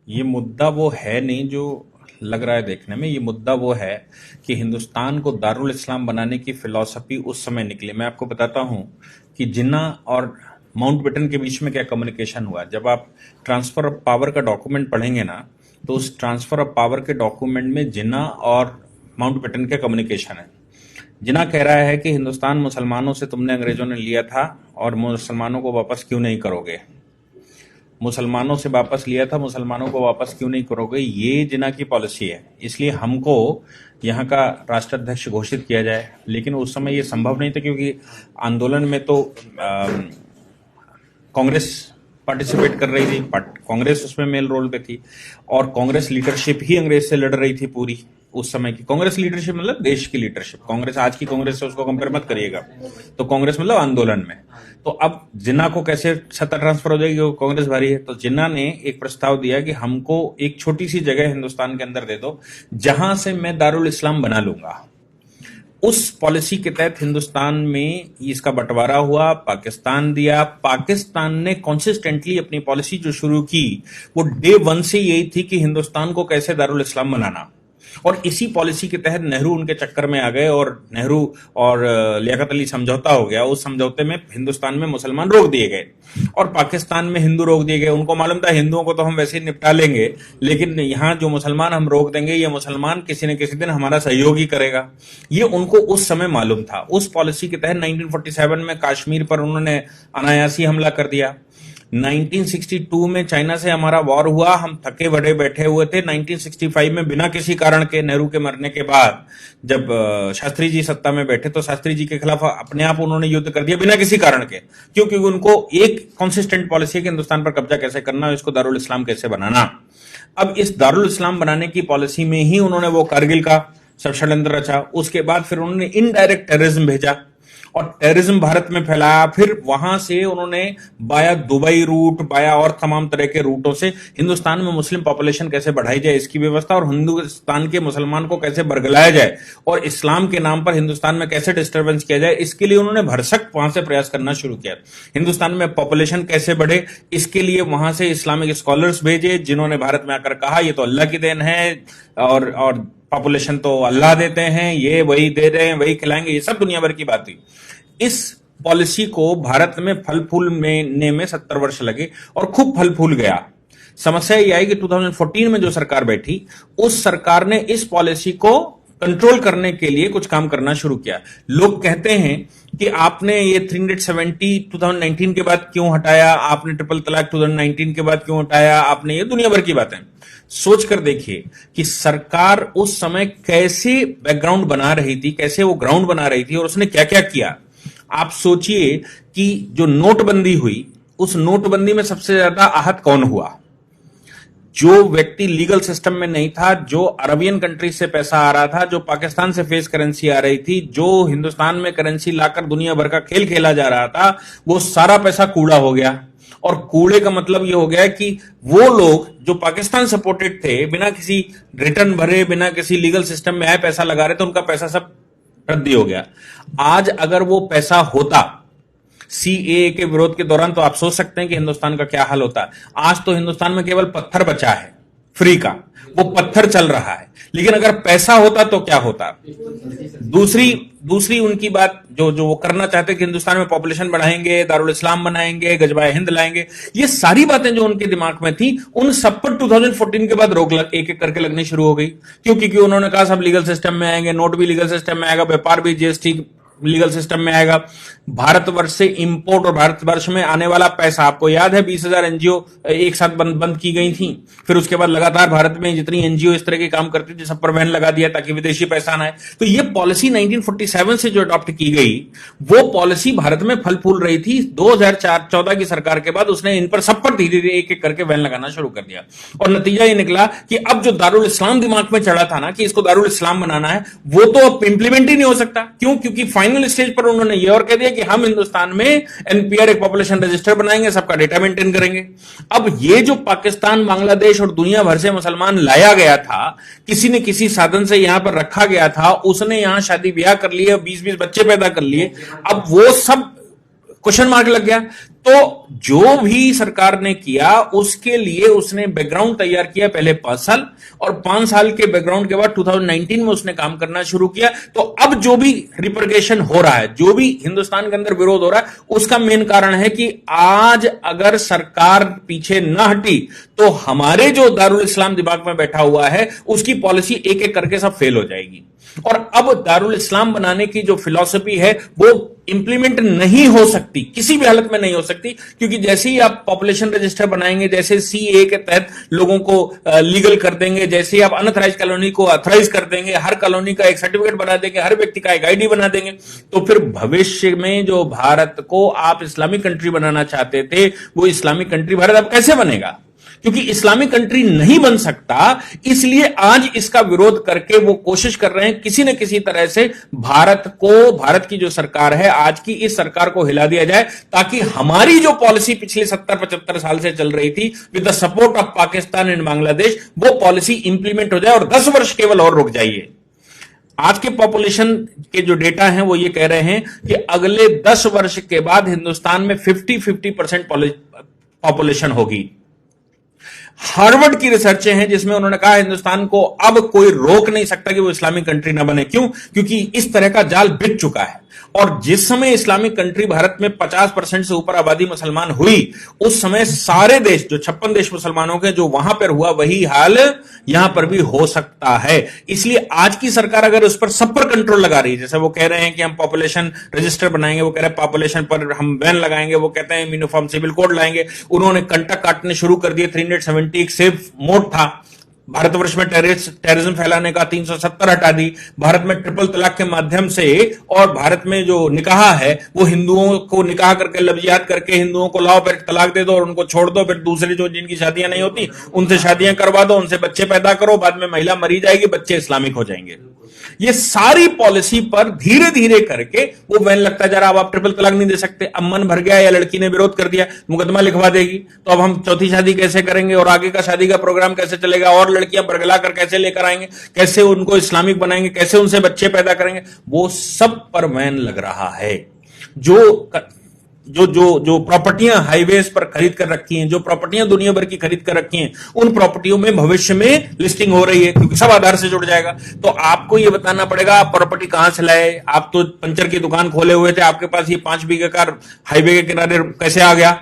ये मुद्दा वो है नहीं जो लग रहा है देखने में। ये मुद्दा वो है कि हिंदुस्तान को दारुल इस्लाम बनाने की फिलॉसफी उस समय निकली। मैं आपको बताता हूं कि जिन्ना और माउंटबेटन के बीच में क्या कम्युनिकेशन हुआ। जब आप ट्रांसफर ऑफ पावर का डॉक्यूमेंट पढ़ेंगे ना, तो उस ट्रांसफर ऑफ पावर के डॉक्यूमेंट में जिन्ना और माउंटबेटन का कम्युनिकेशन है। जिन्ना कह रहा है कि हिंदुस्तान मुसलमानों से तुमने अंग्रेजों ने लिया था और मुसलमानों को वापस क्यों नहीं करोगे, मुसलमानों से वापस लिया था, मुसलमानों को वापस क्यों नहीं करोगे। ये जिन्ना की पॉलिसी है, इसलिए हमको यहाँ का राष्ट्राध्यक्ष घोषित किया जाए। लेकिन उस समय ये संभव नहीं था क्योंकि आंदोलन में तो कांग्रेस पार्टिसिपेट कर रही थी, कांग्रेस उसमें मेल रोल पे थी और कांग्रेस लीडरशिप ही अंग्रेज से लड़ रही थी। पूरी उस समय की कांग्रेस लीडरशिप मतलब देश की लीडरशिप। कांग्रेस आज की कांग्रेस से उसको कंपेयर मत करिएगा। तो कांग्रेस मतलब आंदोलन में। तो अब जिन्ना को कैसे सत्ता ट्रांसफर हो जाएगी, वो कांग्रेस भारी है। तो जिन्ना ने एक प्रस्ताव दिया कि हमको एक छोटी सी जगह हिंदुस्तान के अंदर दे दो जहां से मैं दारुल इस्लाम बना लूंगा। उस पॉलिसी के तहत हिंदुस्तान में इसका बंटवारा हुआ, पाकिस्तान दिया। पाकिस्तान ने कॉन्सिस्टेंटली अपनी पॉलिसी जो शुरू की वो डे वन से यही थी कि हिंदुस्तान को कैसे दारुल इस्लाम बनाना। और इसी पॉलिसी के तहत नेहरू उनके चक्कर में आ गए और नेहरू और लियाकत अली समझौता हो गया। उस समझौते में हिंदुस्तान में मुसलमान रोक दिए गए और पाकिस्तान में हिंदू रोक दिए गए। उनको मालूम था हिंदुओं को तो हम वैसे ही निपटा लेंगे, लेकिन यहां जो मुसलमान हम रोक देंगे, ये मुसलमान किसी न किसी दिन हमारा सहयोग ही करेगा। ये उनको उस समय मालूम था। उस पॉलिसी के तहत 1947 में कश्मीर पर उन्होंने अनायासी हमला कर दिया। 1962 में चाइना से हमारा वॉर हुआ, हम थके बड़े बैठे हुए थे। 1965 में बिना किसी कारण के नेहरू के मरने के बाद जब शास्त्री जी सत्ता में बैठे तो शास्त्री जी के खिलाफ अपने आप उन्होंने युद्ध कर दिया बिना किसी कारण के, क्योंकि उनको एक कॉन्सिस्टेंट पॉलिसी है कि हिंदुस्तान पर कब्जा कैसे करना, इसको दारुल इस्लाम कैसे बनाना। अब इस दारुल इस्लाम बनाने की पॉलिसी में ही उन्होंने वो कारगिल का षड्यंत्र रचा। उसके बाद फिर उन्होंने इनडायरेक्ट टेररिज्म भेजा और टेररिज्म भारत में फैलाया। फिर वहां से उन्होंने बाया दुबई रूट, बाया और तमाम तरह के रूटों से हिंदुस्तान में मुस्लिम पॉपुलेशन कैसे बढ़ाई जाए इसकी व्यवस्था, और हिंदुस्तान के मुसलमान को कैसे बरगलाया जाए और इस्लाम के नाम पर हिंदुस्तान में कैसे डिस्टर्बेंस किया जाए, इसके लिए उन्होंने भरसक वहां से प्रयास करना शुरू किया। हिंदुस्तान में पॉपुलेशन कैसे बढ़े, इसके लिए वहां से इस्लामिक स्कॉलर्स भेजे जिन्होंने भारत में आकर कहा ये तो अल्लाह की देन है और पॉपुलेशन तो अल्लाह देते हैं, ये वही दे रहे हैं, वही खिलाएंगे, ये सब दुनिया भर की बात हुई। इस पॉलिसी को भारत में फल फूल में 70 वर्ष लगे और खूब फल फूल गया। समस्या ये आई कि 2014 में जो सरकार बैठी, उस सरकार ने इस पॉलिसी को कंट्रोल करने के लिए कुछ काम करना शुरू किया। लोग कहते हैं कि आपने ये 370 2019 के बाद क्यों हटाया, आपने ट्रिपल तलाक 2019 के बाद क्यों हटाया, आपने ये दुनिया भर की बातें। सोच कर देखिए कि सरकार उस समय कैसे बैकग्राउंड बना रही थी, कैसे वो ग्राउंड बना रही थी और उसने क्या क्या किया। आप सोचिए कि जो नोटबंदी हुई, उस नोटबंदी में सबसे ज्यादा आहत कौन हुआ? जो व्यक्ति लीगल सिस्टम में नहीं था, जो अरबियन कंट्री से पैसा आ रहा था, जो पाकिस्तान से फेस करेंसी आ रही थी, जो हिंदुस्तान में करेंसी लाकर दुनिया भर का खेल खेला जा रहा था, वो सारा पैसा कूड़ा हो गया। और कूड़े का मतलब ये हो गया कि वो लोग जो पाकिस्तान सपोर्टेड थे, बिना किसी रिटर्न भरे, बिना किसी लीगल सिस्टम में आए पैसा लगा रहे थे, उनका पैसा सब रद्दी हो गया। आज अगर वो पैसा होता सीएए के विरोध के दौरान, तो आप सोच सकते हैं कि हिंदुस्तान का क्या हाल होता है। आज तो हिंदुस्तान में केवल पत्थर बचा है फ्री का, वो पत्थर चल रहा है। लेकिन अगर पैसा होता तो क्या होता? दूसरी उनकी बात जो वो करना चाहते कि हिंदुस्तान में पॉपुलेशन बढ़ाएंगे, दारुल इस्लाम बनाएंगे, गजबाए हिंद लाएंगे, ये सारी बातें जो उनके दिमाग में थी, उन सब पर 2014 के बाद रोक एक एक करके लगनी शुरू हो गई। क्योंकि उन्होंने कहा सब लीगल सिस्टम में आएंगे, नोट भी लीगल सिस्टम में आएगा, व्यापार भी जीएसटी लीगल सिस्टम में आएगा, भारतवर्ष से इंपोर्ट और भारतवर्ष में आने वाला पैसा, आपको याद है 20,000 एनजीओ एक साथ बंद की गई थी। फिर उसके बाद लगातार भारत में जितनी एनजीओ इस तरह के काम करती थी सब पर बैन लगा दिया ताकि विदेशी पैसा ना आए। तो ये पॉलिसी 1947 से जो अडॉप्ट की गई, वो पॉलिसी भारत में फल फूल रही थी। 2014 की सरकार के बाद उसने इन पर सब पर धीरे धीरे एक एक करके बैन लगाना शुरू कर दिया और नतीजा ये निकला कि अब जो दारुल इस्लाम दिमाग में चढ़ा था ना कि इसको दारुल इस्लाम बनाना है, वो तो अब इंप्लीमेंट ही नहीं हो सकता। क्यों? क्योंकि फाइनल स्टेज पर उन्होंने ये और कह दिया कि हम हिंदुस्तान में एनपीआर एक पॉपुलेशन रजिस्टर बनाएंगे, सबका डेटा मेंटेन करेंगे। अब ये जो पाकिस्तान, बांग्लादेश और दुनिया भर से मुसलमान लाया गया था, किसी न किसी साधन से यहां पर रखा गया था, उसने यहां शादी ब्याह कर लिए, 20-20 बच्चे पैदा कर लिए। अब वो सब क्वेश्चन मार्क लग गया। तो जो भी सरकार ने किया उसके लिए उसने बैकग्राउंड तैयार किया पहले 5 साल, और 5 साल के बैकग्राउंड के बाद 2019 में उसने काम करना शुरू किया। तो अब जो भी रिपरकेशन हो रहा है, जो भी हिंदुस्तान के अंदर विरोध हो रहा है, उसका मेन कारण है कि आज अगर सरकार पीछे न हटी तो हमारे जो दारुल इस्लाम दिमाग में बैठा हुआ है उसकी पॉलिसी एक एक करके सब फेल हो जाएगी। और अब दारुल इस्लाम बनाने की जो फिलॉसफी है वो इंप्लीमेंट नहीं हो सकती, किसी भी हालत में नहीं हो सकती, क्योंकि जैसे ही आप पॉपुलेशन रजिस्टर बनाएंगे, जैसे सीए के तहत लोगों को लीगल कर देंगे, जैसे ही आप अनऑथराइज कॉलोनी को ऑथराइज कर देंगे, हर कॉलोनी का एक सर्टिफिकेट बना देंगे, हर व्यक्ति का एक आईडी बना देंगे, तो फिर भविष्य में जो भारत को आप इस्लामिक कंट्री बनाना चाहते थे वो इस्लामिक कंट्री भारत अब कैसे बनेगा? क्योंकि इस्लामिक कंट्री नहीं बन सकता, इसलिए आज इसका विरोध करके वो कोशिश कर रहे हैं किसी न किसी तरह से भारत की जो सरकार है आज की, इस सरकार को हिला दिया जाए, ताकि हमारी जो पॉलिसी पिछले 70-75 साल से चल रही थी with the support of Pakistan and Bangladesh, वो पॉलिसी इंप्लीमेंट हो जाए और 10 वर्ष केवल और रुक जाइए। आज के पॉपुलेशन के जो डेटा हैं वो ये कह रहे हैं कि अगले 10 वर्ष के बाद हिंदुस्तान में 50% पॉपुलेशन होगी। हार्वर्ड की रिसर्चें हैं जिसमें उन्होंने कहा हिंदुस्तान को अब कोई रोक नहीं सकता कि वो इस्लामिक कंट्री ना बने। क्यों? क्योंकि इस तरह का जाल बिछ चुका है। और जिस समय इस्लामिक कंट्री भारत में 50% से ऊपर आबादी मुसलमान हुई, उस समय सारे देश, जो 56 देश मुसलमानों के, जो वहां पर हुआ वही हाल यहां पर भी हो सकता है। इसलिए आज की सरकार अगर उस पर सब पर कंट्रोल लगा रही है, जैसे वो कह रहे हैं कि हम पॉपुलेशन रजिस्टर बनाएंगे, वो कह रहे हैं पॉपुलेशन पर हम बैन लगाएंगे, वो कहते हैं यूनिफॉर्म सिविल कोड लाएंगे, उन्होंने कंटक काटने शुरू कर दिए। 370 एक सेफ मोड था भारतवर्ष में टेररिज्म फैलाने का, 370 हटा दी। भारत में ट्रिपल तलाक के माध्यम से, और भारत में जो निकाह है वो हिंदुओं को निकाह करके लफ्जियात करके हिंदुओं को लाओ, फिर तलाक दे दो और उनको छोड़ दो, फिर दूसरे जो जिनकी शादियां नहीं होती उनसे शादियां करवा दो, उनसे बच्चे पैदा करो, बाद में महिला मरी जाएगी, बच्चे इस्लामिक हो जाएंगे। ये सारी पॉलिसी पर धीरे धीरे करके वो बैन लगता जा रहा। अब आप ट्रिपल तलाक नहीं दे सकते, अब मन भर गया या लड़की ने विरोध कर दिया, मुकदमा लिखवा देगी, तो अब हम चौथी शादी कैसे करेंगे और आगे का शादी का प्रोग्राम कैसे चलेगा, और लड़कियां बरगला कर कैसे लेकर आएंगे, कैसे उनको इस्लामिक बनाएंगे, कैसे उनसे बच्चे पैदा करेंगे, वो सब पर बैन लग रहा है। जो प्रॉपर्टियां हाईवेज पर खरीद कर रखी हैं, जो प्रॉपर्टियां दुनिया भर की खरीद कर रखी हैं, उन प्रॉपर्टियों में भविष्य में लिस्टिंग हो रही है, क्योंकि सब आधार से जुड़ जाएगा। तो आपको यह बताना पड़ेगा आप प्रॉपर्टी कहां से लाए। आप तो पंचर की दुकान खोले हुए थे, आपके पास ये 5 बीघे का हाईवे के किनारे कैसे आ गया?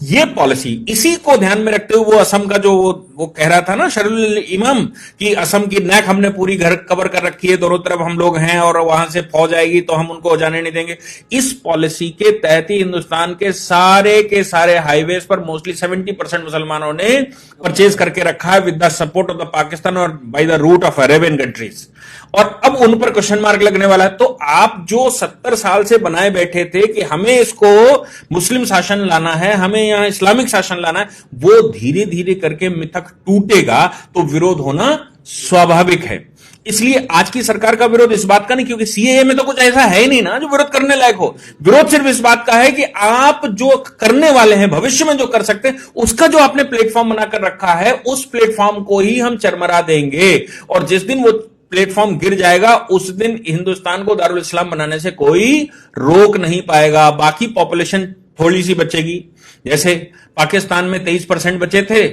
ये पॉलिसी, इसी को ध्यान में रखते हुए वो असम का जो वो कह रहा था ना शरुल इमाम कि असम की नेक हमने पूरी घर कवर कर रखी है, दोनों तरफ हम लोग हैं और वहां से फौज आएगी तो हम उनको जाने नहीं देंगे। इस पॉलिसी के तहत ही हिंदुस्तान के सारे हाईवेज पर मोस्टली 70% मुसलमानों ने परचेज करके रखा है with the support of the Pakistan और by the route of Arabian countries. और अब उन पर क्वेश्चन मार्क लगने वाला है। तो आप जो 70 साल से बनाए बैठे थे कि हमें इसको मुस्लिम शासन लाना है, हमें यहां इस्लामिक शासन लाना है, वो धीरे धीरे करके मिथक टूटेगा तो विरोध होना स्वाभाविक है। इसलिए आज की सरकार का विरोध इस बात का नहीं, क्योंकि सीएए में तो कुछ ऐसा है नहीं ना जो विरोध करने लायक हो। विरोध सिर्फ इस बात का है कि आप जो करने वाले हैं, भविष्य में जो कर सकते हैं, उसका जो आपने प्लेटफॉर्म बनाकर रखा है, उस प्लेटफॉर्म को ही हम चरमरा देंगे। और जिस दिन वो प्लेटफॉर्म गिर जाएगा उस दिन हिंदुस्तान को दारुल इस्लाम बनाने से कोई रोक नहीं पाएगा। बाकी पॉपुलेशन थोड़ी सी बचेगी, जैसे पाकिस्तान में 23% बचे थे,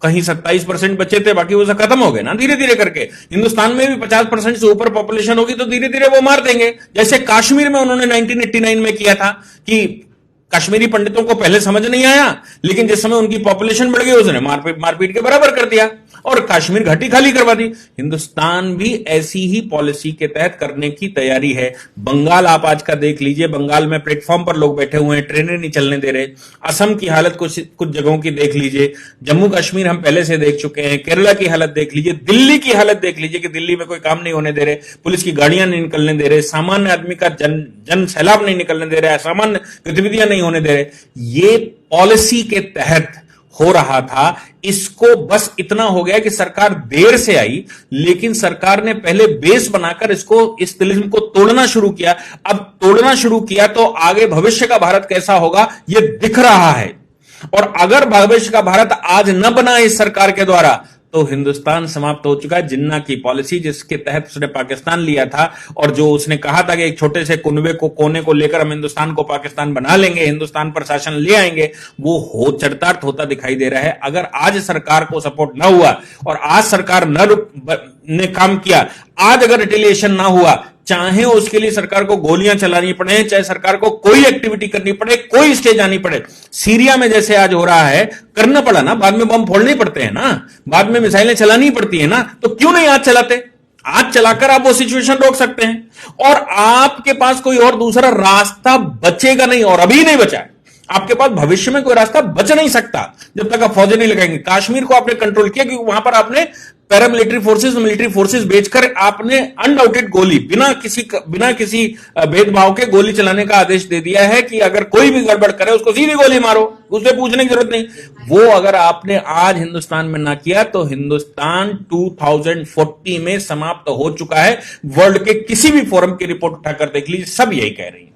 कहीं 27% बचे थे, बाकी वो सब खत्म हो गए ना धीरे धीरे करके। हिंदुस्तान में भी 50% से ऊपर पॉपुलेशन होगी तो धीरे धीरे वो मार देंगे। जैसे कश्मीर में उन्होंने 1989 में किया था कि कश्मीरी पंडितों को पहले समझ नहीं आया, लेकिन जिस समय उनकी पॉपुलेशन बढ़ गई उसने मारपीट के बराबर कर दिया और कश्मीर घाटी खाली करवा दी। हिंदुस्तान भी ऐसी ही पॉलिसी के तहत करने की तैयारी है। बंगाल आप आज का देख लीजिए, बंगाल में प्लेटफॉर्म पर लोग बैठे हुए हैं, ट्रेनें नहीं चलने दे रहे। असम की हालत कुछ जगहों की देख लीजिए, जम्मू कश्मीर हम पहले से देख चुके हैं, केरला की हालत देख लीजिए, दिल्ली की हालत देख लीजिए कि दिल्ली में कोई काम नहीं होने दे रहे, पुलिस की गाड़ियां नहीं निकलने दे रहे, सामान्य आदमी का जन सैलाब नहीं निकलने दे रहा है, सामान्य गतिविधियां नहीं होने दे रहे। ये पॉलिसी के तहत हो रहा था। इसको बस इतना हो गया कि सरकार देर से आई, लेकिन सरकार ने पहले बेस बनाकर इस तिलिस्म को तोड़ना शुरू किया। अब तोड़ना शुरू किया तो आगे भविष्य का भारत कैसा होगा यह दिख रहा है। और अगर भविष्य का भारत आज न बना इस सरकार के द्वारा तो हिंदुस्तान समाप्त हो चुका है। जिन्ना की पॉलिसी जिसके तहत उसने पाकिस्तान लिया था और जो उसने कहा था कि एक छोटे से कुनबे को कोने को लेकर हम हिंदुस्तान को पाकिस्तान बना लेंगे, हिंदुस्तान पर शासन ले आएंगे, वो हो चरितार्थ होता दिखाई दे रहा है। अगर आज सरकार को सपोर्ट ना हुआ और आज सरकार ने काम किया, आज अगर रिटेलिएशन ना हुआ, चाहे उसके लिए सरकार को गोलियां चलानी पड़े, चाहे सरकार को कोई एक्टिविटी करनी पड़े, कोई स्टेज आनी पड़े, सीरिया में जैसे आज हो रहा है, करना पड़ा ना, बाद में बम फोड़ने पड़ते हैं ना, बाद में मिसाइलें चलानी पड़ती है ना, तो क्यों नहीं आज चलाते? आज चलाकर आप वो सिचुएशन रोक सकते हैं और आपके पास कोई और दूसरा रास्ता बचेगा नहीं, और अभी नहीं बचा है। आपके पास भविष्य में कोई रास्ता बच नहीं सकता जब तक आप फौजें नहीं लगाएंगे। कश्मीर को आपने कंट्रोल किया क्योंकि वहां पर आपने पैरामिलिट्री फोर्सेस, मिलिट्री फोर्सेस भेजकर आपने अनडाउटेड गोली बिना किसी भेदभाव के गोली चलाने का आदेश दे दिया है कि अगर कोई भी गड़बड़ करे उसको सीधी गोली मारो, उससे पूछने की जरूरत नहीं। वो अगर आपने आज हिंदुस्तान में ना किया तो हिंदुस्तान 2040 में समाप्त हो चुका है। वर्ल्ड के किसी भी फोरम की रिपोर्ट उठाकर देख लीजिए, सब यही कह रही है।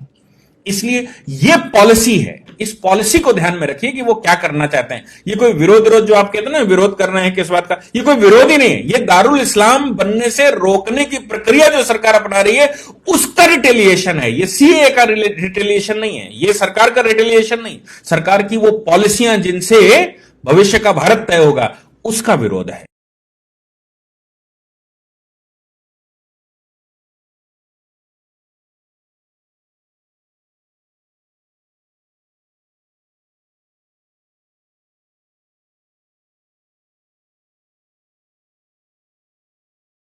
इसलिए ये पॉलिसी है, इस पॉलिसी को ध्यान में रखिए कि वो क्या करना चाहते हैं। ये कोई विरोध जो आप कहते हैं ना, विरोध कर रहे हैं किस बात का, ये कोई विरोध ही नहीं है। ये दारुल इस्लाम बनने से रोकने की प्रक्रिया जो सरकार अपना रही है उसका रिटेलिएशन है। ये सीए का रिटेलिएशन नहीं है, ये सरकार का रिटेलिएशन नहीं, सरकार की वो पॉलिसियां जिनसे भविष्य का भारत तय होगा उसका विरोध है।